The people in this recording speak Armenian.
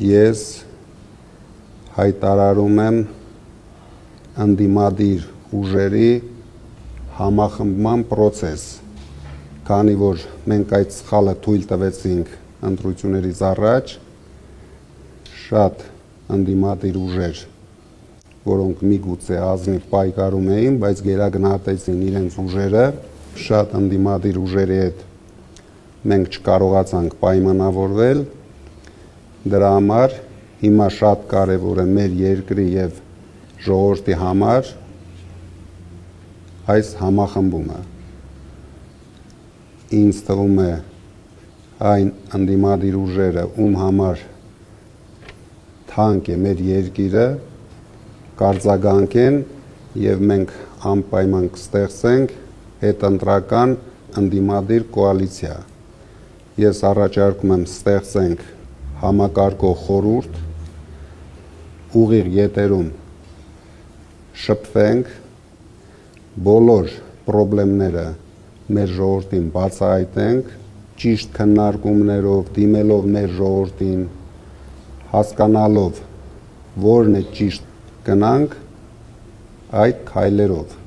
ես հայտարարում եմ ընդդիմադիր ուժերի համախմբման process, քանի որ մենք այդ սխալը թույլ տվեցինք ընտրություններից առաջ, շատ ընդդիմադիր ուժեր, որոնք միգուցե ազնիվ պայքարում էին, բայց գերագնահատեցին իրենց ուժերը, շատ ընդդիմադիր ուժերի հետ մենք չկարողացանք պայմանավորվել, դրա համար հիմա շատ կարևոր է մեր երկրի եւ ժողովրդի համար այս համախմբումը։ Ինձ թվում է այն ընդդիմադիր ուժերը, ում համար թանկ է մեր երկիրը, կարձագանքեն եւ մենք անպայման կստեղծենք հետընտրական ընդդիմադիր կոալիցիա։ Ես առաջարկում եմ ստեղծենք համակարգող խորհուրդ, ուղիղ եթերում շփվենք, բոլոր խնդիրները մեր ժողովրդին բացահայտենք, ճիշտ քննարկումներով, դիմելով մեր ժողովրդին, հասկանալով որն է ճիշտ, գնանք այդ քայլերով։